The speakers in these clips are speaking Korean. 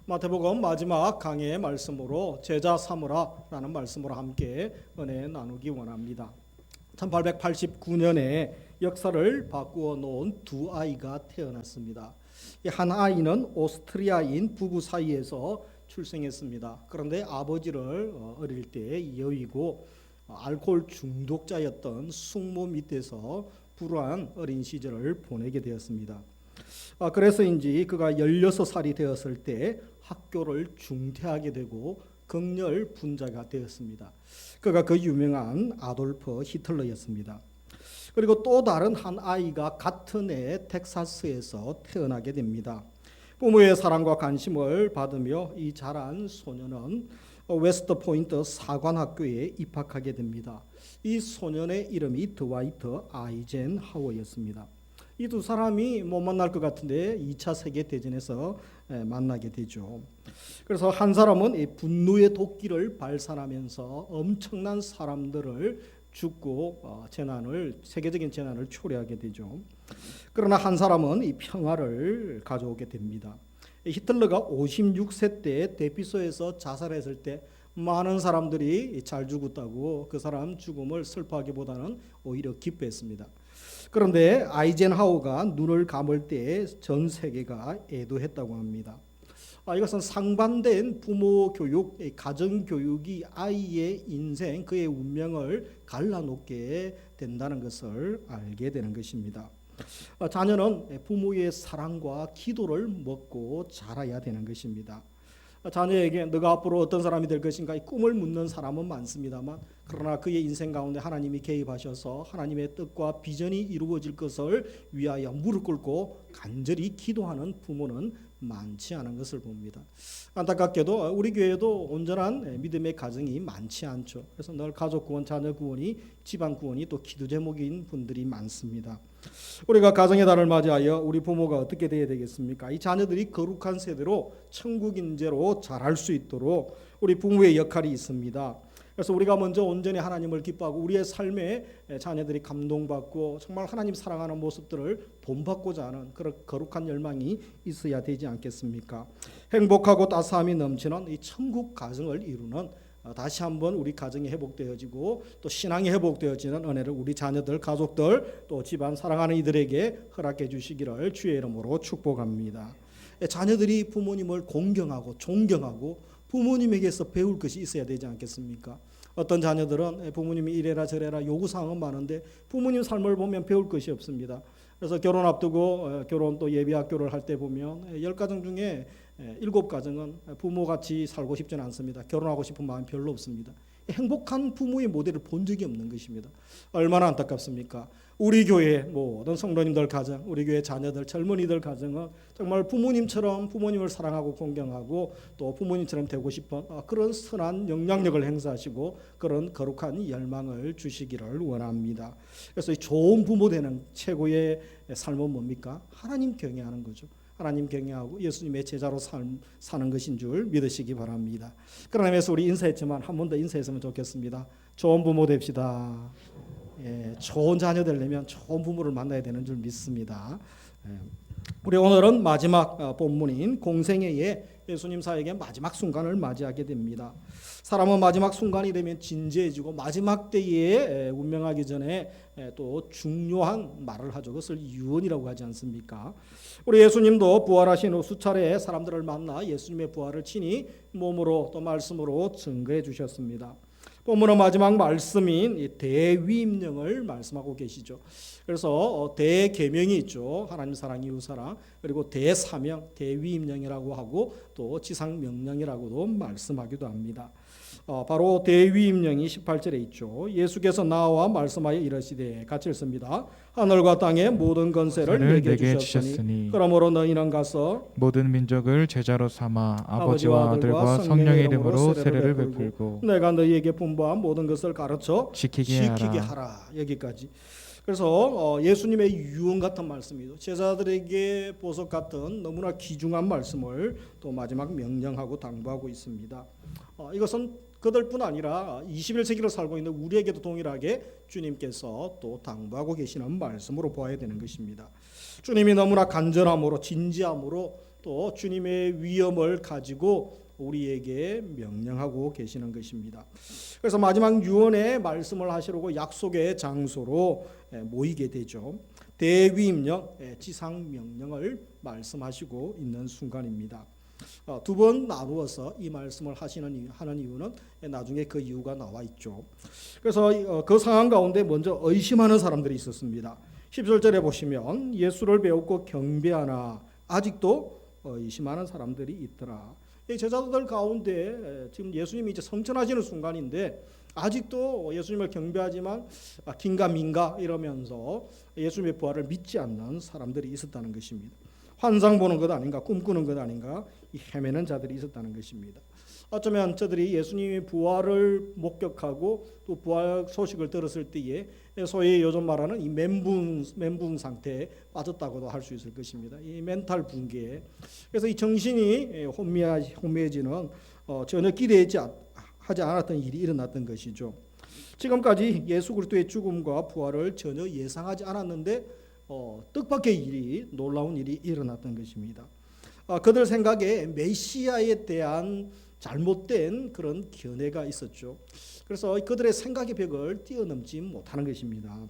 마태복음 마지막 강해의 말씀으로 제자 삼으라라는 말씀으로 함께 은혜 나누기 원합니다. 1889년에 역사를 바꾸어 놓은 두 아이가 태어났습니다. 한 아이는 오스트리아인 부부 사이에서 출생했습니다. 그런데 아버지를 어릴 때 여의고 알코올 중독자였던 숙모 밑에서 불우한 어린 시절을 보내게 되었습니다. 그래서인지 그가 16살이 되었을 때 학교를 중퇴하게 되고 극렬 분자가 되었습니다. 그가 그 유명한 아돌프 히틀러였습니다. 그리고 또 다른 한 아이가 같은 해 텍사스에서 태어나게 됩니다. 부모의 사랑과 관심을 받으며 이 자란 소년은 웨스트 포인트 사관학교에 입학하게 됩니다. 이 소년의 이름이 드와이트 아이젠하워였습니다. 이 두 사람이 못 만날 것 같은데 2차 세계대전에서 만나게 되죠. 그래서 한 사람은 분노의 도끼를 발산하면서 엄청난 사람들을 죽고 세계적인 재난을 초래하게 되죠. 그러나 한 사람은 이 평화를 가져오게 됩니다. 히틀러가 56세 때 대피소에서 자살했을 때 많은 사람들이 잘 죽었다고 그 사람 죽음을 슬퍼하기보다는 오히려 기뻐했습니다. 그런데 아이젠하워가 눈을 감을 때 전 세계가 애도했다고 합니다. 이것은 상반된 부모 교육, 가정 교육이 아이의 인생, 그의 운명을 갈라놓게 된다는 것을 알게 되는 것입니다. 자녀는 부모의 사랑과 기도를 먹고 자라야 되는 것입니다. 자녀에게 너가 앞으로 어떤 사람이 될 것인가 이 꿈을 묻는 사람은 많습니다만, 그러나 그의 인생 가운데 하나님이 개입하셔서 하나님의 뜻과 비전이 이루어질 것을 위하여 무릎 꿇고 간절히 기도하는 부모는 많지 않은 것을 봅니다. 안타깝게도 우리 교회도 온전한 믿음의 가정이 많지 않죠. 그래서 늘 가족 구원, 자녀 구원이, 집안 구원이 또 기도 제목인 분들이 많습니다. 우리가 가정의 달을 맞이하여 우리 부모가 어떻게 되어야 되겠습니까? 이 자녀들이 거룩한 세대로 천국 인재로 자랄 수 있도록 우리 부모의 역할이 있습니다. 그래서 우리가 먼저 온전히 하나님을 기뻐하고 우리의 삶에 자녀들이 감동받고 정말 하나님 사랑하는 모습들을 본받고자 하는 그런 거룩한 열망이 있어야 되지 않겠습니까? 행복하고 따스함이 넘치는 이 천국 가정을 이루는 다시 한번 우리 가정이 회복되어지고 또 신앙이 회복되어지는 은혜를 우리 자녀들, 가족들, 또 집안 사랑하는 이들에게 허락해 주시기를 주의 이름으로 축복합니다. 자녀들이 부모님을 공경하고 존경하고 부모님에게서 배울 것이 있어야 되지 않겠습니까? 어떤 자녀들은 부모님이 이래라 저래라 요구사항은 많은데 부모님 삶을 보면 배울 것이 없습니다. 그래서 결혼 앞두고 결혼 또 예비학교를 할 때 보면 10가정 중에 7가정은 부모같이 살고 싶지는 않습니다. 결혼하고 싶은 마음이 별로 없습니다. 행복한 부모의 모델을 본 적이 없는 것입니다. 얼마나 안타깝습니까? 우리 교회 모든 성도님들 가정, 우리 교회 자녀들, 젊은이들 가정은 정말 부모님처럼 부모님을 사랑하고 공경하고 또 부모님처럼 되고 싶은 그런 선한 영향력을 행사하시고 그런 거룩한 열망을 주시기를 원합니다. 그래서 이 좋은 부모 되는 최고의 삶은 뭡니까? 하나님 경외하는 거죠. 하나님 경외하고 예수님의 제자로 사는 것인 줄 믿으시기 바랍니다. 그런 의미에서 우리 인사했지만 한 번 더 인사했으면 좋겠습니다. 좋은 부모 됩시다. 좋은 자녀 되려면 좋은 부모를 만나야 되는 줄 믿습니다. 우리 오늘은 마지막 본문인 공생애의 예수님 사역의 마지막 순간을 맞이하게 됩니다. 사람은 마지막 순간이 되면 진지해지고 마지막 때에 운명하기 전에 또 중요한 말을 하죠. 그것을 유언이라고 하지 않습니까? 우리 예수님도 부활하신 후 수차례 사람들을 만나 예수님의 부활을 친히 몸으로 또 말씀으로 증거해 주셨습니다. 본문의 마지막 말씀인 대위임령을 말씀하고 계시죠. 그래서 대계명이 있죠. 하나님 사랑, 이웃 사랑. 그리고 대사명, 대위임령이라고 하고 또 지상명령이라고도 말씀하기도 합니다. 바로 대위임령이 18절에 있죠. 예수께서 나와 말씀하여 이르시되 같이 읽습니다. 하늘과 땅의 모든 권세를 내게 주셨으니 그러므로 너희는 가서 모든 민족을 제자로 삼아 아버지와 아들과 성령의 이름으로 세례를 베풀고 내가 너희에게 분부한 모든 것을 가르쳐 지키게 하라. 여기까지. 그래서 예수님의 유언 같은 말씀이죠. 제자들에게 보석 같은 너무나 귀중한 말씀을 또 마지막 명령하고 당부하고 있습니다. 이것은 그들뿐 아니라 21세기를 살고 있는 우리에게도 동일하게 주님께서 또 당부하고 계시는 말씀으로 보아야 되는 것입니다. 주님이 너무나 간절함으로 진지함으로 또 주님의 위엄을 가지고 우리에게 명령하고 계시는 것입니다. 그래서 마지막 유언의 말씀을 하시려고 약속의 장소로 모이게 되죠. 대위임령, 지상명령을 말씀하시고 있는 순간입니다. 두 번 나누어서 이 말씀을 하는 이유는 나중에 그 이유가 나와 있죠. 그래서 그 상황 가운데 먼저 의심하는 사람들이 있었습니다. 17절에 보시면 예수를 배웠고 경배하나 아직도 의심하는 사람들이 있더라. 이 제자들 가운데 지금 예수님이 이제 성천하시는 순간인데 아직도 예수님을 경배하지만 긴가민가 이러면서 예수님의 부활을 믿지 않는 사람들이 있었다는 것입니다. 환상 보는 것 아닌가, 꿈꾸는 것 아닌가, 이 헤매는 자들이 있었다는 것입니다. 어쩌면 저들이 예수님의 부활을 목격하고 또 부활 소식을 들었을 때에 소위 요즘 말하는 이 멘붕 상태에 빠졌다고도 할 수 있을 것입니다. 이 멘탈 붕괴. 그래서 이 정신이 혼미해지는 전혀 기대하지 않았던 일이 일어났던 것이죠. 지금까지 예수 그리스도의 죽음과 부활을 전혀 예상하지 않았는데 뜻밖의 놀라운 일이 일어났던 것입니다. 그들 생각에 메시아에 대한 잘못된 그런 견해가 있었죠. 그래서 그들의 생각의 벽을 뛰어넘지 못하는 것입니다.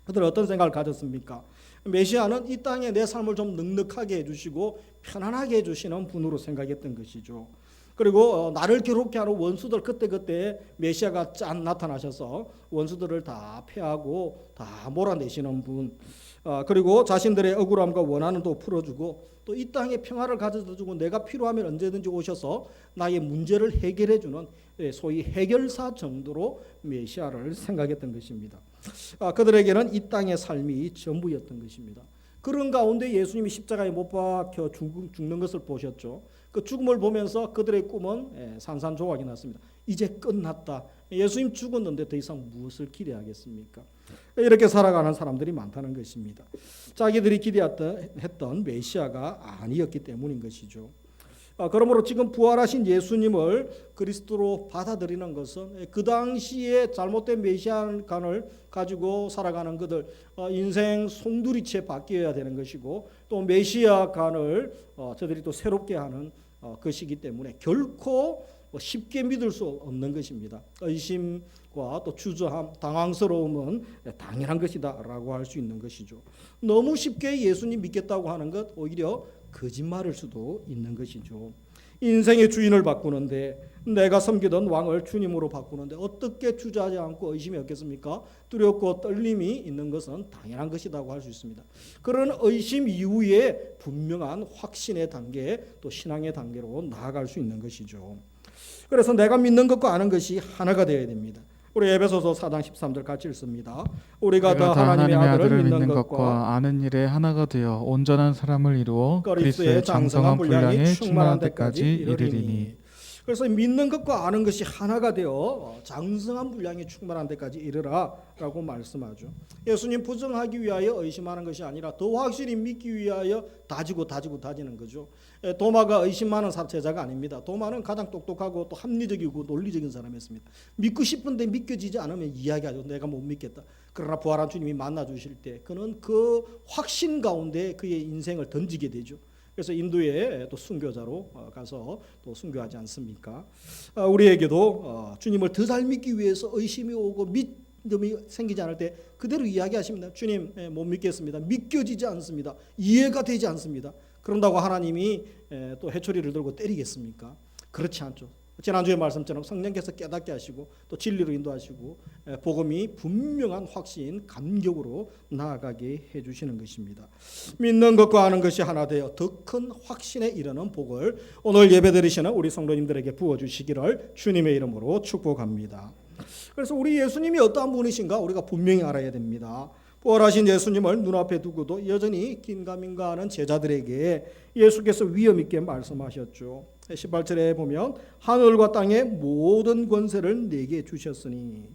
그들은 어떤 생각을 가졌습니까? 메시아는 이 땅에 내 삶을 좀 넉넉하게 해주시고 편안하게 해주시는 분으로 생각했던 것이죠. 그리고 나를 괴롭게 하는 원수들 그때 메시아가 짠 나타나셔서 원수들을 다 패하고 다 몰아내시는 분, 그리고 자신들의 억울함과 원한은 또 풀어주고 또 이 땅에 평화를 가져다주고 내가 필요하면 언제든지 오셔서 나의 문제를 해결해주는 소위 해결사 정도로 메시아를 생각했던 것입니다. 그들에게는 이 땅의 삶이 전부였던 것입니다. 그런 가운데 예수님이 십자가에 못 박혀 죽는 것을 보셨죠. 그 죽음을 보면서 그들의 꿈은 산산조각이 났습니다. 이제 끝났다. 예수님 죽었는데 더 이상 무엇을 기대하겠습니까? 이렇게 살아가는 사람들이 많다는 것입니다. 자기들이 기대했던 메시아가 아니었기 때문인 것이죠. 그러므로 지금 부활하신 예수님을 그리스도로 받아들이는 것은 그 당시에 잘못된 메시아관을 가지고 살아가는 그들 인생 송두리째 바뀌어야 되는 것이고 또 메시아관을 저들이 또 새롭게 하는 것이기 때문에 결코 쉽게 믿을 수 없는 것입니다. 의심과 또 주저함, 당황스러움은 당연한 것이다라고 할 수 있는 것이죠. 너무 쉽게 예수님 믿겠다고 하는 것 오히려 거짓말일 수도 있는 것이죠. 인생의 주인을 바꾸는데 내가 섬기던 왕을 주님으로 바꾸는데 어떻게 주저하지 않고 의심이 없겠습니까? 두렵고 떨림이 있는 것은 당연한 것이라고 할 수 있습니다. 그런 의심 이후에 분명한 확신의 단계 또 신앙의 단계로 나아갈 수 있는 것이죠. 그래서 내가 믿는 것과 아는 것이 하나가 되어야 됩니다. 우리 에베소서 4장 13절 같이 읽습니다. 우리가 다 하나님의 아들을 믿는 것과 아는 일에 하나가 되어 온전한 사람을 이루어 그리스도의 장성한 분량에 충만한 때까지 이르리니. 그래서 믿는 것과 아는 것이 하나가 되어 장성한 분량에 충만한 데까지 이르라라고 말씀하죠. 예수님 부정하기 위하여 의심하는 것이 아니라 더 확실히 믿기 위하여 다지는 거죠. 도마가 의심 많은 제자가 아닙니다. 도마는 가장 똑똑하고 또 합리적이고 논리적인 사람이었습니다. 믿고 싶은데 믿겨지지 않으면 이야기하죠. 내가 못 믿겠다. 그러나 부활한 주님이 만나 주실 때 그는 그 확신 가운데 그의 인생을 던지게 되죠. 그래서 인도에 또 순교자로 가서 또 순교하지 않습니까? 우리에게도 주님을 더 잘 믿기 위해서 의심이 오고 믿음이 생기지 않을 때 그대로 이야기하십니다. 주님 못 믿겠습니다. 믿겨지지 않습니다. 이해가 되지 않습니다. 그런다고 하나님이 또 해초리를 들고 때리겠습니까? 그렇지 않죠. 지난주의 말씀처럼 성령께서 깨닫게 하시고 또 진리로 인도하시고 복음이 분명한 확신, 감격으로 나아가게 해주시는 것입니다. 믿는 것과 아는 것이 하나 되어 더 큰 확신에 이르는 복을 오늘 예배드리시는 우리 성도님들에게 부어주시기를 주님의 이름으로 축복합니다. 그래서 우리 예수님이 어떠한 분이신가 우리가 분명히 알아야 됩니다. 부활하신 예수님을 눈앞에 두고도 여전히 긴가민가하는 제자들에게 예수께서 위엄 있게 말씀하셨죠. 18절에 보면 하늘과 땅의 모든 권세를 내게 주셨으니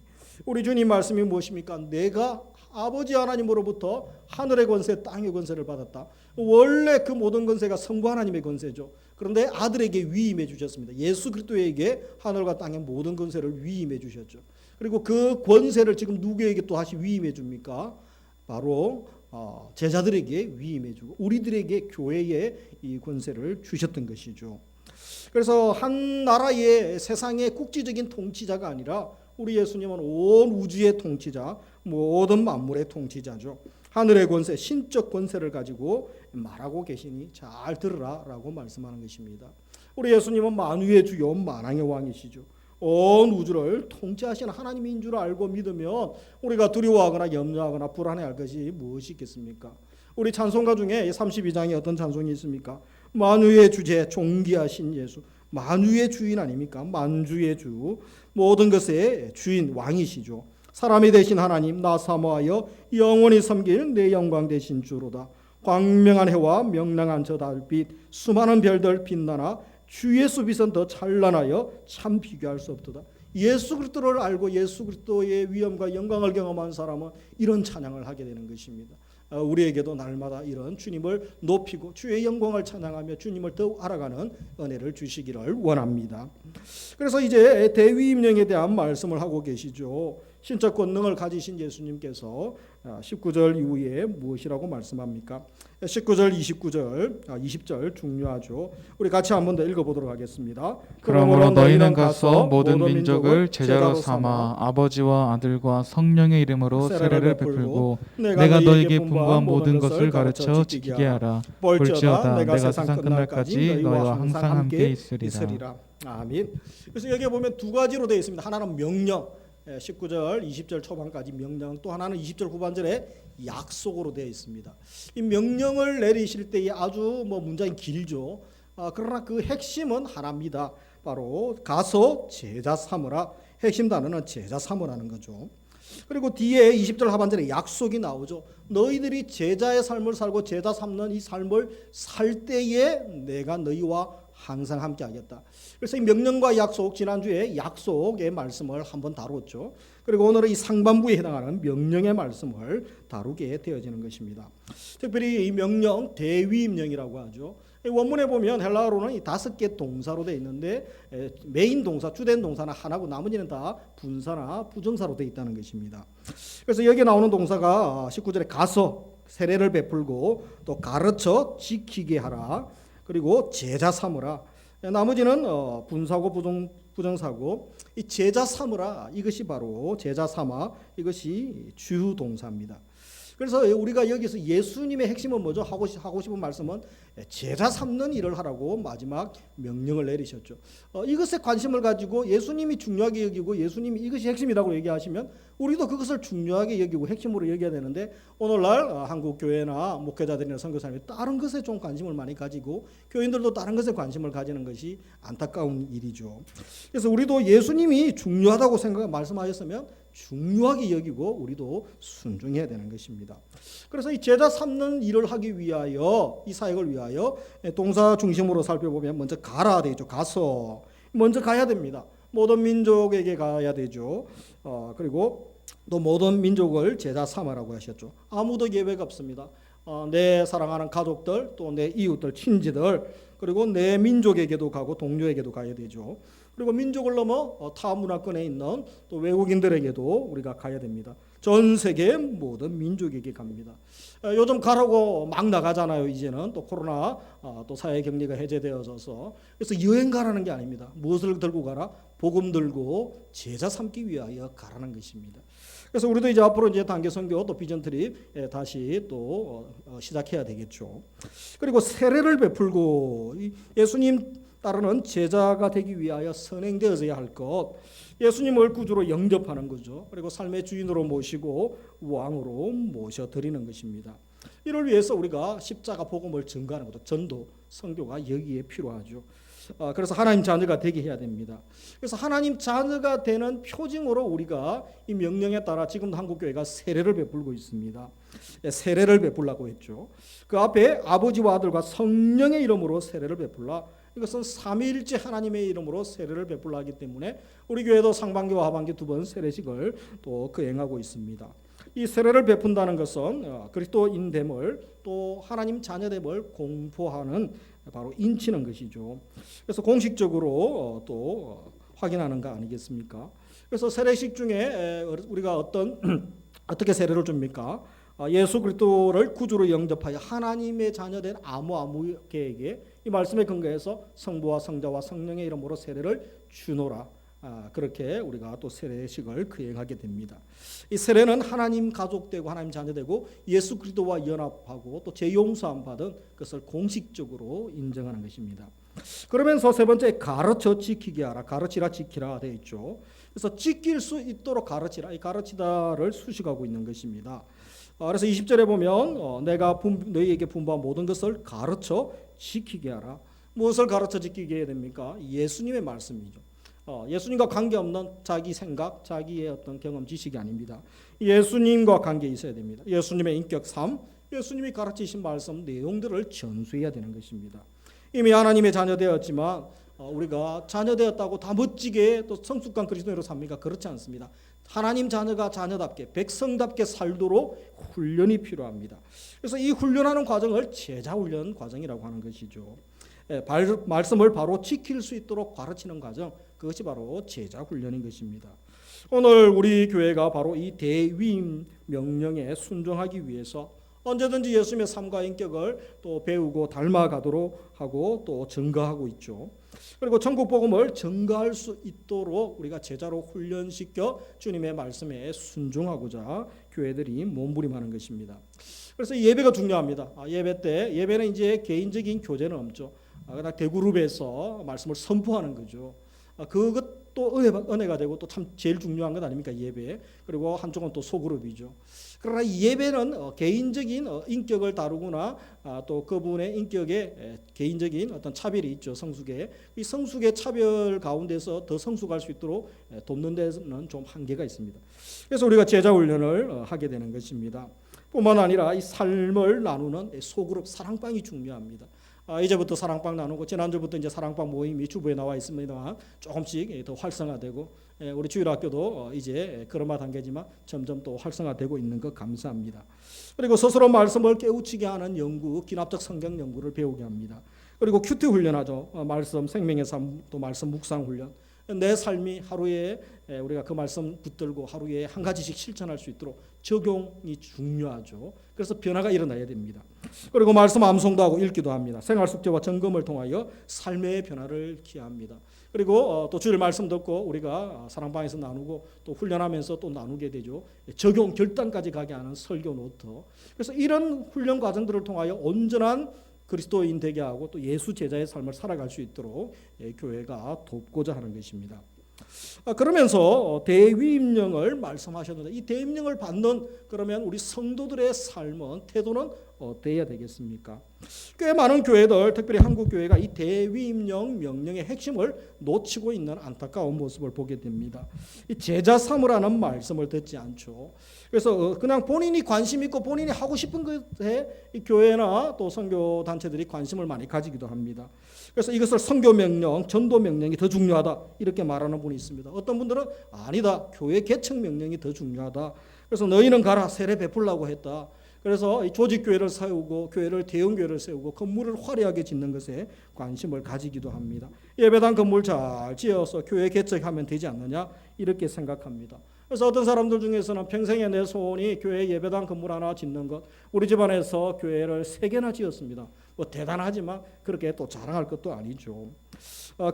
우리 주님 말씀이 무엇입니까? 내가 아버지 하나님으로부터 하늘의 권세, 땅의 권세를 받았다. 원래 그 모든 권세가 성부 하나님의 권세죠. 그런데 아들에게 위임해 주셨습니다. 예수 그리스도에게 하늘과 땅의 모든 권세를 위임해 주셨죠. 그리고 그 권세를 지금 누구에게 또 다시 위임해 줍니까? 바로 제자들에게 위임해주고 우리들에게 교회에 이 권세를 주셨던 것이죠. 그래서 한 나라의 세상의 국지적인 통치자가 아니라 우리 예수님은 온 우주의 통치자, 모든 만물의 통치자죠. 하늘의 권세, 신적 권세를 가지고 말하고 계시니 잘 들으라라고 말씀하는 것입니다. 우리 예수님은 만유의 주요 만왕의 왕이시죠. 온 우주를 통치하시는 하나님인 줄 알고 믿으면 우리가 두려워하거나 염려하거나 불안해할 것이 무엇이 있겠습니까? 우리 찬송가 중에 32장에 어떤 찬송이 있습니까? 만유의 주제 존귀하신 예수, 만유의 주인 아닙니까? 만주의 주, 모든 것의 주인 왕이시죠. 사람이 되신 하나님 나 사모하여 영원히 섬길 내 영광 되신 주로다. 광명한 해와 명랑한 저 달빛 수많은 별들 빛나나 주 예수 빛은 더 찬란하여 참 비교할 수 없도다. 예수 그리스도를 알고 예수 그리스도의 위엄과 영광을 경험한 사람은 이런 찬양을 하게 되는 것입니다. 우리에게도 날마다 이런 주님을 높이고 주의 영광을 찬양하며 주님을 더욱 알아가는 은혜를 주시기를 원합니다. 그래서 이제 대위임령에 대한 말씀을 하고 계시죠. 신적 권능을 가지신 예수님께서 19절 이후에 무엇이라고 말씀합니까? 19절, 20절 중요하죠. 우리 같이 한번 더 읽어보도록 하겠습니다. 그러므로 너희는 가서 모든 민족을 제자로 삼아 아버지와 아들과 성령의 이름으로 세례를 베풀고 내가 너희에게 분부한 모든 것을 가르쳐 지키게 하라. 볼지어다 내가 세상 끝날까지 너희와 항상 함께 있으리라. 아멘. 그래서 여기에 보면 두 가지로 되어 있습니다. 하나는 명령, 19절, 20절 초반까지 명령, 또 하나는 20절 후반절에 약속으로 되어 있습니다. 이 명령을 내리실 때에 아주 문장이 길죠. 그러나 그 핵심은 하나입니다. 바로 가서 제자 삼으라. 핵심 단어는 제자 삼으라는 거죠. 그리고 뒤에 20절 하반절에 약속이 나오죠. 너희들이 제자의 삶을 살고 제자 삼는 이 삶을 살 때에 내가 너희와 항상 함께 하겠다. 그래서 이 명령과 약속, 지난주에 약속의 말씀을 한번 다뤘죠. 그리고 오늘은 이 상반부에 해당하는 명령의 말씀을 다루게 되어지는 것입니다. 특별히 이 명령, 대위임령이라고 하죠. 원문에 보면 헬라어로는 이 5개 동사로 되어 있는데 메인 동사, 주된 동사는 하나고 나머지는 다 분사나 부정사로 되어 있다는 것입니다. 그래서 여기 나오는 동사가 19절에 가서 세례를 베풀고 또 가르쳐 지키게 하라. 그리고 제자 삼으라. 나머지는 분사고 부정사고 이 제자 삼으라 이것이 바로 제자 삼아 이것이 주동사입니다. 그래서 우리가 여기서 예수님의 핵심은 뭐죠? 하고 싶은 말씀은 제자 삼는 일을 하라고 마지막 명령을 내리셨죠. 이것에 관심을 가지고 예수님이 중요하게 여기고 예수님이 이것이 핵심이라고 얘기하시면 우리도 그것을 중요하게 여기고 핵심으로 여겨야 되는데 오늘날 한국 교회나 목회자들이나 선교사님이 다른 것에 좀 관심을 많이 가지고 교인들도 다른 것에 관심을 가지는 것이 안타까운 일이죠. 그래서 우리도 예수님이 중요하다고 말씀하셨으면 중요하게 여기고 우리도 순종해야 되는 것입니다. 그래서 이 제자 삼는 일을 하기 위하여 이 사역을 위하여 동사 중심으로 살펴보면 먼저 가라 되죠. 가서 먼저 가야 됩니다. 모든 민족에게 가야 되죠. 그리고 또 모든 민족을 제자 삼으라고 하셨죠. 아무도 예외가 없습니다. 내 사랑하는 가족들, 또 내 이웃들, 친지들, 그리고 내 민족에게도 가고 동료에게도 가야 되죠. 그리고 민족을 넘어 타 문화권에 있는 또 외국인들에게도 우리가 가야 됩니다. 전 세계 모든 민족에게 갑니다. 요즘 가라고 막 나가잖아요. 이제는 또 코로나 또 사회 격리가 해제되어져서 그래서 여행 가라는 게 아닙니다. 무엇을 들고 가라? 복음 들고 제자 삼기 위하여 가라는 것입니다. 그래서 우리도 이제 앞으로 이제 단계 선교 또 비전 트립 다시 또 시작해야 되겠죠. 그리고 세례를 베풀고 예수님 따르는 제자가 되기 위하여 선행되어져야 할 것, 예수님을 구주로 영접하는 거죠. 그리고 삶의 주인으로 모시고 왕으로 모셔드리는 것입니다. 이를 위해서 우리가 십자가 복음을 전가하는 것도 전도, 선교가 여기에 필요하죠. 그래서 하나님 자녀가 되게 해야 됩니다. 그래서 하나님 자녀가 되는 표징으로 우리가 이 명령에 따라 지금도 한국교회가 세례를 베풀고 있습니다. 세례를 베풀라고 했죠. 그 앞에 아버지와 아들과 성령의 이름으로 세례를 베풀라. 이것은 삼위일체 하나님의 이름으로 세례를 베풀라 하기 때문에 우리 교회도 상반기와 하반기 2번 세례식을 또 거행하고 있습니다. 이 세례를 베푼다는 것은 그리스도인됨을 또 하나님 자녀됨을 공포하는 바로 인치는 것이죠. 그래서 공식적으로 또 확인하는 거 아니겠습니까? 그래서 세례식 중에 우리가 어떻게 세례를 줍니까? 예수 그리스도를 구주로 영접하여 하나님의 자녀된 아무개에게 이 말씀에 근거해서 성부와 성자와 성령의 이름으로 세례를 주노라. 그렇게 우리가 또 세례식을 거행하게 됩니다. 이 세례는 하나님 가족되고 하나님 자녀되고 예수 그리스도와 연합하고 또 죄용서함 받은 것을 공식적으로 인정하는 것입니다. 그러면서 세 번째 가르쳐 지키게 하라. 가르치라 지키라 되어 있죠. 그래서 지킬 수 있도록 가르치라. 이 가르치다를 수식하고 있는 것입니다. 그래서 20절에 보면 내가 너희에게 분부한 모든 것을 가르쳐 지키게 하라. 무엇을 가르쳐 지키게 해야 됩니까? 예수님의 말씀이죠. 예수님과 관계없는 자기 생각, 자기의 어떤 경험, 지식이 아닙니다. 예수님과 관계 있어야 됩니다. 예수님의 인격 삶, 예수님이 가르치신 말씀 내용들을 전수해야 되는 것입니다. 이미 하나님의 자녀 되었지만 우리가 자녀 되었다고 다 멋지게 또 성숙한 그리스도인으로 삽니까? 그렇지 않습니다. 하나님 자녀가 자녀답게 백성답게 살도록 훈련이 필요합니다. 그래서 이 훈련하는 과정을 제자훈련 과정이라고 하는 것이죠. 말씀을 바로 지킬 수 있도록 가르치는 과정, 그것이 바로 제자훈련인 것입니다. 오늘 우리 교회가 바로 이 대위임 명령에 순종하기 위해서 언제든지 예수님의 삶과 인격을 또 배우고 닮아가도록 하고 또 증거하고 있죠. 그리고 천국 복음을 증거할 수 있도록 우리가 제자로 훈련시켜 주님의 말씀에 순종하고자 교회들이 몸부림하는 것입니다. 그래서 예배가 중요합니다. 예배 때 예배는 이제 개인적인 교제는 없죠. 그냥 대그룹에서 말씀을 선포하는 거죠. 그것도 은혜가 되고 또 참 제일 중요한 것 아닙니까? 예배. 그리고 한쪽은 또 소그룹이죠. 그러나 예배는 개인적인 인격을 다루거나 또 그분의 인격에 개인적인 어떤 차별이 있죠. 성숙의. 이 성숙의 차별 가운데서 더 성숙할 수 있도록 돕는 데는 좀 한계가 있습니다. 그래서 우리가 제자 훈련을 하게 되는 것입니다. 뿐만 아니라 이 삶을 나누는 소그룹 사랑방이 중요합니다. 이제부터 사랑방 나누고 지난주부터 이제 사랑방 모임이 주부에 나와 있습니다만 조금씩 더 활성화되고 우리 주일학교도 이제 걸음마 단계지만 점점 또 활성화되고 있는 것 감사합니다. 그리고 스스로 말씀을 깨우치게 하는 연구, 기납적 성경 연구를 배우게 합니다. 그리고 큐티 훈련하죠. 말씀 생명의 삶, 또 말씀 묵상 훈련. 내 삶이 하루에 우리가 그 말씀 붙들고 하루에 한 가지씩 실천할 수 있도록 적용이 중요하죠. 그래서 변화가 일어나야 됩니다. 그리고 말씀 암송도 하고 읽기도 합니다. 생활 숙제와 점검을 통하여 삶의 변화를 기합니다. 그리고 또 주일 말씀 듣고 우리가 사랑방에서 나누고 또 훈련하면서 또 나누게 되죠. 적용 결단까지 가게 하는 설교 노트. 그래서 이런 훈련 과정들을 통하여 온전한 그리스도인 되게 하고 또 예수 제자의 삶을 살아갈 수 있도록 교회가 돕고자 하는 것입니다. 그러면서 대위임령을 말씀하셨는데 이 대위임령을 받는 그러면 우리 성도들의 삶은 태도는 어때야 되겠습니까? 꽤 많은 교회들, 특별히 한국 교회가 이 대위임령 명령의 핵심을 놓치고 있는 안타까운 모습을 보게 됩니다. 이 제자 삼으라는 말씀을 듣지 않죠. 그래서 그냥 본인이 관심 있고 본인이 하고 싶은 것에 이 교회나 또 선교 단체들이 관심을 많이 가지기도 합니다. 그래서 이것을 선교 명령, 전도 명령이 더 중요하다 이렇게 말하는 분이 있습니다. 어떤 분들은 아니다, 교회 개척 명령이 더 중요하다. 그래서 너희는 가라, 세례 베풀라고 했다. 그래서 조직 교회를 세우고 교회를 대형 교회를 세우고 건물을 화려하게 짓는 것에 관심을 가지기도 합니다. 예배당 건물 잘 지어서 교회 개척하면 되지 않느냐 이렇게 생각합니다. 그래서 어떤 사람들 중에서는 평생의 내 소원이 교회 예배당 건물 하나 짓는 것. 우리 집안에서 교회를 3개나 지었습니다. 뭐 대단하지만 그렇게 또 자랑할 것도 아니죠.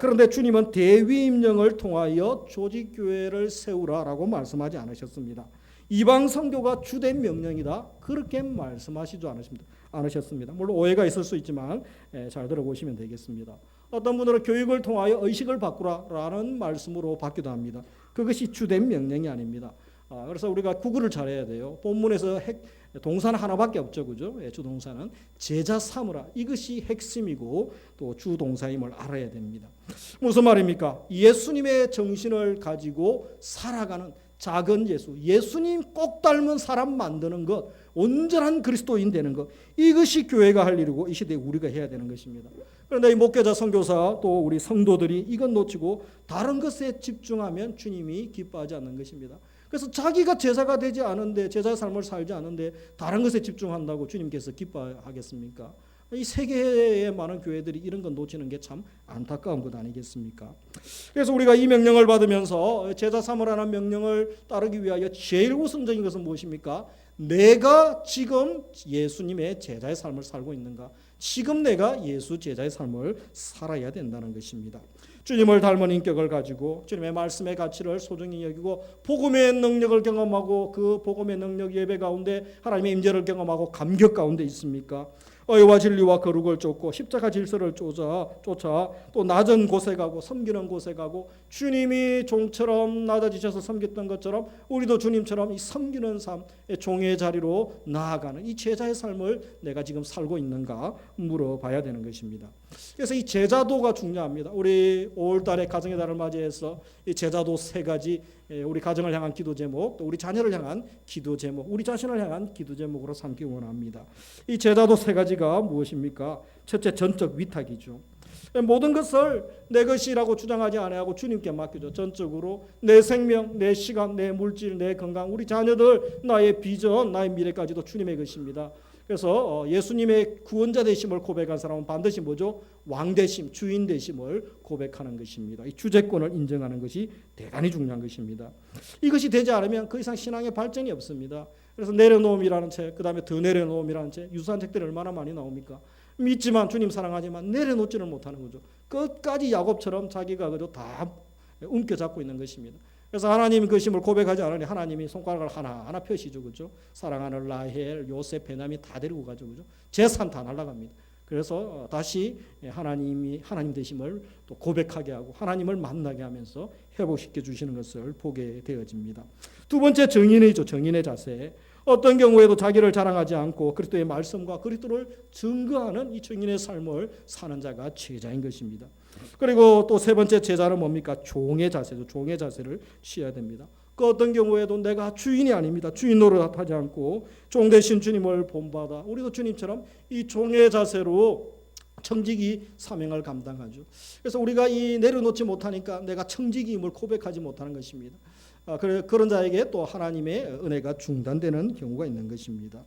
그런데 주님은 대위임령을 통하여 조직교회를 세우라라고 말씀하지 않으셨습니다. 이방 선교가 주된 명령이다 그렇게 말씀하시지 않으셨습니다. 물론 오해가 있을 수 있지만 잘 들어보시면 되겠습니다. 어떤 분들은 교육을 통하여 의식을 바꾸라라는 말씀으로 받기도 합니다. 그것이 주된 명령이 아닙니다. 그래서 우리가 구글을 잘해야 돼요. 본문에서 동사는 하나밖에 없죠, 그죠? 주동사는 제자 삼으라. 이것이 핵심이고 또 주동사임을 알아야 됩니다. 무슨 말입니까? 예수님의 정신을 가지고 살아가는 작은 예수, 예수님 꼭 닮은 사람 만드는 것, 온전한 그리스도인 되는 것, 이것이 교회가 할 일이고 이 시대에 우리가 해야 되는 것입니다. 그런데 이 목회자, 선교사 또 우리 성도들이 이것 놓치고 다른 것에 집중하면 주님이 기뻐하지 않는 것입니다. 그래서 자기가 제자가 되지 않은데, 제자의 삶을 살지 않은데 다른 것에 집중한다고 주님께서 기뻐하겠습니까? 이 세계의 많은 교회들이 이런 건 놓치는 게 참 안타까운 것 아니겠습니까? 그래서 우리가 이 명령을 받으면서 제자 삼으라는 명령을 따르기 위하여 제일 우선적인 것은 무엇입니까? 내가 지금 예수님의 제자의 삶을 살고 있는가? 지금 내가 예수 제자의 삶을 살아야 된다는 것입니다. 주님을 닮은 인격을 가지고 주님의 말씀의 가치를 소중히 여기고 복음의 능력을 경험하고 그 복음의 능력 예배 가운데 하나님의 임재를 경험하고 감격 가운데 있습니까? 의와 진리와 거룩을 쫓고 십자가 질서를 쫓아 또 낮은 곳에 가고 섬기는 곳에 가고 주님이 종처럼 낮아지셔서 섬겼던 것처럼 우리도 주님처럼 이 섬기는 삶, 종의 자리로 나아가는 이 제자의 삶을 내가 지금 살고 있는가 물어봐야 되는 것입니다. 그래서 이 제자도가 중요합니다. 우리 5월달에 가정의 달을 맞이해서 이 제자도 3가지, 우리 가정을 향한 기도 제목, 또 우리 자녀를 향한 기도 제목, 우리 자신을 향한 기도 제목으로 삼기 원합니다. 이 제자도 3가지가 무엇입니까? 첫째, 전적 위탁이죠. 모든 것을 내 것이라고 주장하지 아니하고 주님께 맡기죠. 전적으로 내 생명, 내 시간, 내 물질, 내 건강, 우리 자녀들, 나의 비전, 나의 미래까지도 주님의 것입니다. 그래서 예수님의 구원자 되심을 고백한 사람은 반드시 뭐죠? 왕 되심, 주인 되심을 고백하는 것입니다. 이 주재권을 인정하는 것이 대단히 중요한 것입니다. 이것이 되지 않으면 그 이상 신앙의 발전이 없습니다. 그래서 내려놓음이라는 책, 그 다음에 더 내려놓음이라는 책, 유사한 책들이 얼마나 많이 나옵니까? 믿지만 주님 사랑하지만 내려놓지를 못하는 거죠. 끝까지 야곱처럼 자기가 그저 다 움켜잡고 있는 것입니다. 그래서 하나님 그 심을 고백하지 않으니 하나님이 손가락을 하나하나 펴시죠. 그죠? 사랑하는 라헬, 요셉, 베냐민 다 데리고 가죠. 그죠? 재산 다 날아갑니다. 그래서 다시 하나님 되심을 또 고백하게 하고 하나님을 만나게 하면서 회복시켜 주시는 것을 보게 되어집니다. 두 번째, 정인이죠. 정인의 자세. 어떤 경우에도 자기를 자랑하지 않고 그리스도의 말씀과 그리스도를 증거하는 이 정인의 삶을 사는 자가 제자인 것입니다. 그리고 또 3번째 제자는 뭡니까? 종의 자세죠. 종의 자세를 취해야 됩니다. 그 어떤 경우에도 내가 주인이 아닙니다. 주인 노릇하지 않고 종 대신 주님을 본받아 우리도 주님처럼 이 종의 자세로 청지기 사명을 감당하죠. 그래서 우리가 이 내려놓지 못하니까 내가 청지기임을 고백하지 못하는 것입니다. 그런 자에게 또 하나님의 은혜가 중단되는 경우가 있는 것입니다.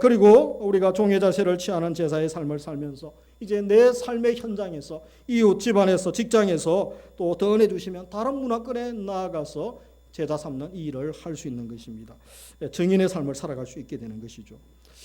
그리고 우리가 종의 자세를 취하는 제자의 삶을 살면서 이제 내 삶의 현장에서 이웃 집안에서 직장에서 또 더 은혜 주시면 다른 문화권에 나아가서 제자 삼는 이 일을 할 수 있는 것입니다. 증인의 삶을 살아갈 수 있게 되는 것이죠.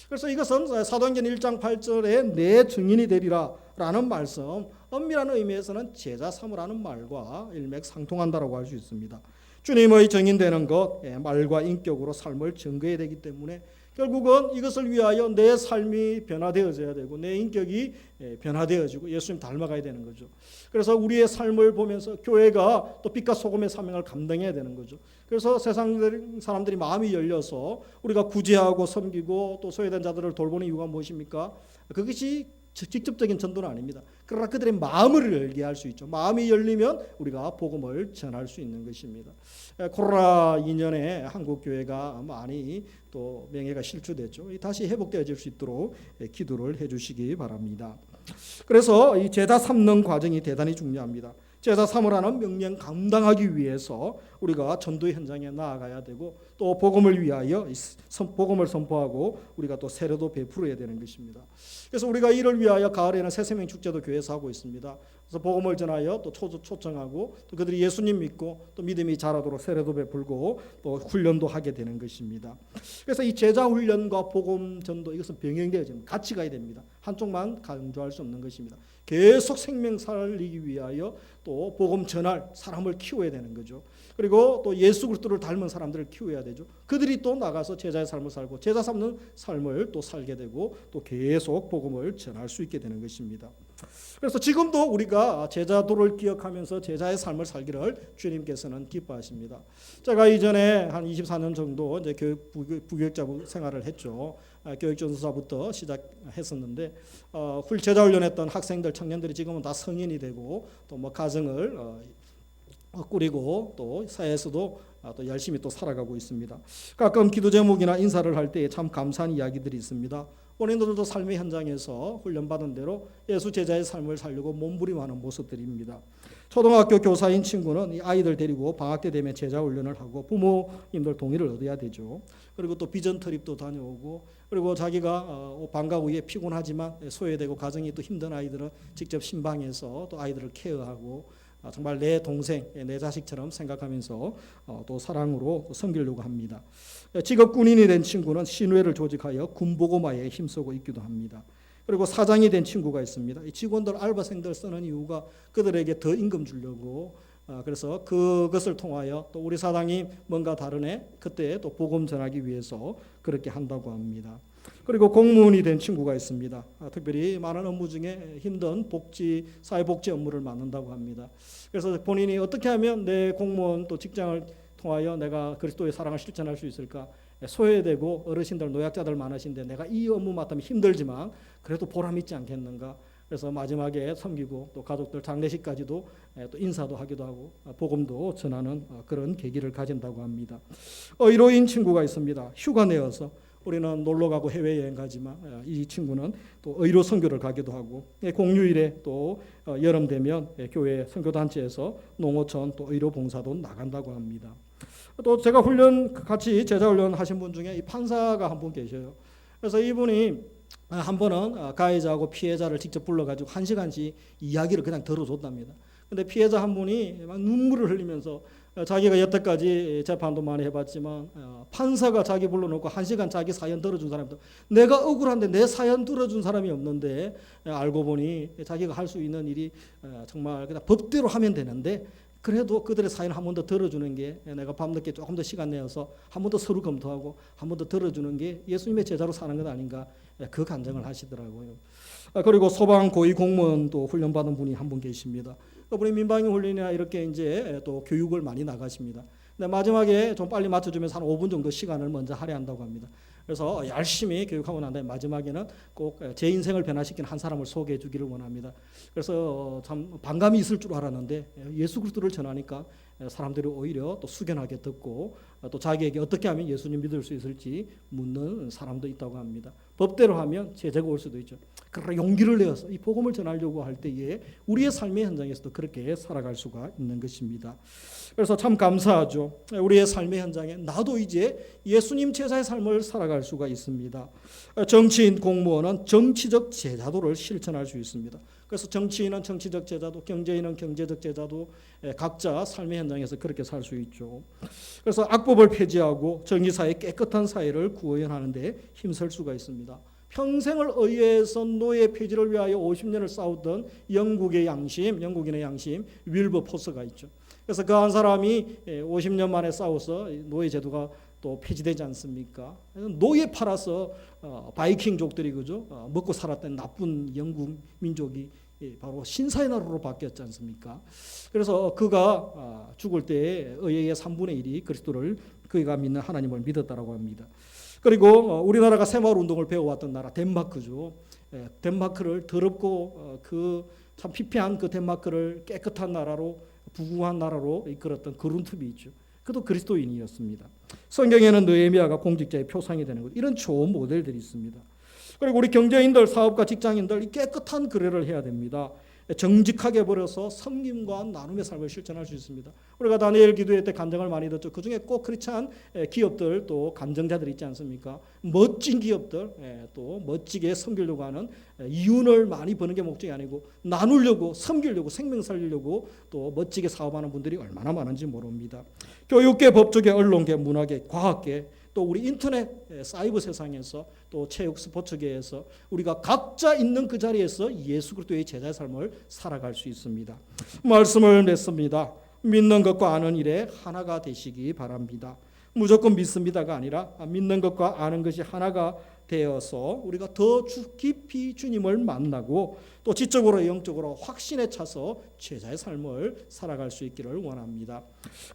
그래서 이것은 사도행전 1장 8절에 내 증인이 되리라 라는 말씀, 엄밀한 의미에서는 제자 삼으라는 말과 일맥상통한다라고 할 수 있습니다. 주님의 증인되는 것, 말과 인격으로 삶을 증거해야 되기 때문에 결국은 이것을 위하여 내 삶이 변화되어져야 되고 내 인격이 변화되어지고 예수님 닮아가야 되는 거죠. 그래서 우리의 삶을 보면서 교회가 또 빛과 소금의 사명을 감당해야 되는 거죠. 그래서 세상 사람들이 마음이 열려서 우리가 구제하고 섬기고 또 소외된 자들을 돌보는 이유가 무엇입니까? 그것이 직접적인 전도는 아닙니다. 그러나 그들의 마음을 열게 할 수 있죠. 마음이 열리면 우리가 복음을 전할 수 있는 것입니다. 코로나 2년에 한국 교회가 많이 또 명예가 실추됐죠. 다시 회복되어질 수 있도록 기도를 해주시기 바랍니다. 그래서 이 제자 삼는 과정이 대단히 중요합니다. 제자 삼으라는 명령 감당하기 위해서 우리가 전도 현장에 나아가야 되고 또 복음을 위하여 복음을 선포하고 우리가 또 세례도 베풀어야 되는 것입니다. 그래서 우리가 이를 위하여 가을에는 새생명 축제도 교회에서 하고 있습니다. 그래서 복음을 전하여 또 초청하고 또 그들이 예수님 믿고 또 믿음이 자라도록 세례도 베풀고 또 훈련도 하게 되는 것입니다. 그래서 이 제자 훈련과 복음 전도 이것은 병행되어집니다. 같이 가야 됩니다. 한쪽만 강조할 수 없는 것입니다. 계속 생명 살리기 위하여 또 복음 전할 사람을 키워야 되는 거죠. 그리고 또 예수 그리스도를 닮은 사람들을 키워야 되죠. 그들이 또 나가서 제자의 삶을 살고 제자 삼는 삶을 또 살게 되고 또 계속 복음을 전할 수 있게 되는 것입니다. 그래서 지금도 우리가 제자도를 기억하면서 제자의 삶을 살기를 주님께서는 기뻐하십니다. 제가 이전에 한 24년 정도 이제 부교육자 생활을 했죠. 교육전수사부터 시작했었는데 제자 훈련했던 학생들, 청년들이 지금은 다 성인이 되고 또 뭐 가정을 꾸리고 또 사회에서도 또 열심히 또 살아가고 있습니다. 가끔 기도 제목이나 인사를 할 때 참 감사한 이야기들이 있습니다. 본인들도 삶의 현장에서 훈련받은 대로 예수 제자의 삶을 살려고 몸부림하는 모습들입니다. 초등학교 교사인 친구는 이 아이들 데리고 방학 때 되면 제자 훈련을 하고 부모님들 동의를 얻어야 되죠. 그리고 또 비전 트립도 다녀오고 그리고 자기가 방과 후에 피곤하지만 소외되고 가정이 또 힘든 아이들은 직접 신방에서 또 아이들을 케어하고 정말 내 동생, 내 자식처럼 생각하면서 또 사랑으로 섬기려고 합니다. 직업 군인이 된 친구는 신회를 조직하여 군보고마에 힘쓰고 있기도 합니다. 그리고 사장이 된 친구가 있습니다. 이 직원들, 알바생들 쓰는 이유가 그들에게 더 임금 주려고, 그래서 그것을 통하여 또 우리 사장님 뭔가 다르네, 그때 또 복음 전하기 위해서 그렇게 한다고 합니다. 그리고 공무원이 된 친구가 있습니다. 특별히 많은 업무 중에 힘든 사회복지 업무를 맡는다고 합니다. 그래서 본인이 어떻게 하면 내 공무원 또 직장을 통하여 내가 그리스도의 사랑을 실천할 수 있을까? 소외되고 어르신들, 노약자들 많으신데 내가 이 업무 맡으면 힘들지만 그래도 보람 있지 않겠는가? 그래서 마지막에 섬기고 또 가족들 장례식까지도 또 인사도 하기도 하고 복음도 전하는 그런 계기를 가진다고 합니다. 의료인 친구가 있습니다. 휴가 내어서 우리는 놀러 가고 해외여행 가지만 이 친구는 또 의료 선교를 가기도 하고, 공휴일에 또 여름 되면 교회 선교단체에서 농어촌 또 의료 봉사도 나간다고 합니다. 또 제가 같이 제자 훈련 하신 분 중에 이 판사가 한 분 계셔요. 그래서 이분이 한 번은 가해자하고 피해자를 직접 불러가지고 1시간씩 이야기를 그냥 들어줬답니다. 근데 피해자 한 분이 막 눈물을 흘리면서 자기가 여태까지 재판도 많이 해봤지만 판사가 자기 불러놓고 1시간 자기 사연 들어준 사람도, 내가 억울한데 내 사연 들어준 사람이 없는데 알고 보니 자기가 할 수 있는 일이 정말 그냥 법대로 하면 되는데, 그래도 그들의 사연 한 번 더 들어주는 게, 내가 밤늦게 조금 더 시간 내어서 한 번 더 서로 검토하고 한 번 더 들어주는 게 예수님의 제자로 사는 것 아닌가, 그 간증을 하시더라고요. 그리고 소방 고위 공무원도 훈련받은 분이 한 분 계십니다. 그분이 민방위 훈련이나 이렇게 이제 또 교육을 많이 나가십니다. 근데 마지막에 좀 빨리 맞춰주면서 한 5분 정도 시간을 먼저 할애한다고 합니다. 그래서 열심히 교육하고 난 다음에 마지막에는 꼭 제 인생을 변화시킨 한 사람을 소개해 주기를 원합니다. 그래서 참 반감이 있을 줄 알았는데 예수 그리스도를 전하니까 사람들이 오히려 또 숙연하게 듣고 또 자기에게 어떻게 하면 예수님 믿을 수 있을지 묻는 사람도 있다고 합니다. 법대로 하면 제재가 올 수도 있죠. 그러나 용기를 내어서 이 복음을 전하려고 할 때에 우리의 삶의 현장에서도 그렇게 살아갈 수가 있는 것입니다. 그래서 참 감사하죠. 우리의 삶의 현장에 나도 이제 예수님 제자의 삶을 살아갈 수가 있습니다. 정치인, 공무원은 정치적 제자도를 실천할 수 있습니다. 그래서 정치인은 정치적 제자도, 경제인은 경제적 제자도 각자 삶의 현장에서 그렇게 살 수 있죠. 그래서 악법을 폐지하고 정의사회, 깨끗한 사회를 구현하는 데 힘쓸 수가 있습니다. 평생을 의회에서 노예 폐지를 위하여 50년을 싸웠던 영국인의 양심 윌버포스가 있죠. 그래서 그 한 사람이 50년 만에 싸워서 노예 제도가 또 폐지되지 않습니까? 노예 팔아서 바이킹족들이 그죠? 먹고 살았던 나쁜 영국 민족이 바로 신사의 나라로 바뀌었지 않습니까? 그래서 그가 죽을 때 의회의 3분의 1이 그리스도를, 그가 믿는 하나님을 믿었다라고 합니다. 그리고 우리나라가 새마을 운동을 배워왔던 나라 덴마크죠. 덴마크를 더럽고 참 피폐한 그 덴마크를 깨끗한 나라로, 부귀한 나라로 이끌었던 그룬트비 있죠. 그도 그리스도인이었습니다. 성경에는 느헤미야가 공직자의 표상이 되는 것, 이런 좋은 모델들이 있습니다. 그리고 우리 경제인들, 사업가, 직장인들 깨끗한 거래를 해야 됩니다. 정직하게 벌어서 섬김과 나눔의 삶을 실천할 수 있습니다. 우리가 다니엘 기도회 때 간증을 많이 듣죠. 그중에 꼭 그렇지 않은 기업들, 또 간증자들 있지 않습니까? 멋진 기업들, 또 멋지게 섬기려고 하는, 이윤을 많이 버는 게 목적이 아니고 나누려고, 섬기려고, 생명 살리려고 또 멋지게 사업하는 분들이 얼마나 많은지 모릅니다. 교육계, 법조계, 언론계, 문화계, 과학계, 또 우리 인터넷 사이버 세상에서, 또 체육 스포츠계에서 우리가 각자 있는 그 자리에서 예수 그리스도의 제자의 삶을 살아갈 수 있습니다. 말씀을 맺습니다. 믿는 것과 아는 일에 하나가 되시기 바랍니다. 무조건 믿습니다가 아니라 믿는 것과 아는 것이 하나가 되어서 우리가 더 깊이 주님을 만나고 또 지적으로 영적으로 확신에 차서 제자의 삶을 살아갈 수 있기를 원합니다.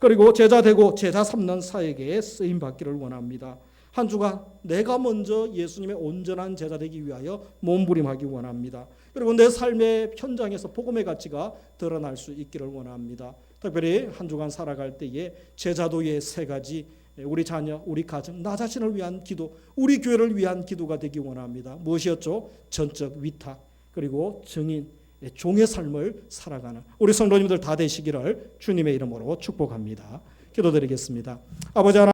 그리고 제자 되고 제자 삼는 사역에 쓰임 받기를 원합니다. 한 주간 내가 먼저 예수님의 온전한 제자 되기 위하여 몸부림하기 원합니다. 그리고 내 삶의 현장에서 복음의 가치가 드러날 수 있기를 원합니다. 특별히 한 주간 살아갈 때에 제자도의 3가지, 우리 자녀, 우리 가정, 나 자신을 위한 기도, 우리 교회를 위한 기도가 되기 원합니다. 무엇이었죠? 전적 위탁, 그리고 증인, 종의 삶을 살아가는 우리 성도님들 다 되시기를 주님의 이름으로 축복합니다. 기도드리겠습니다. 아버지 하나님,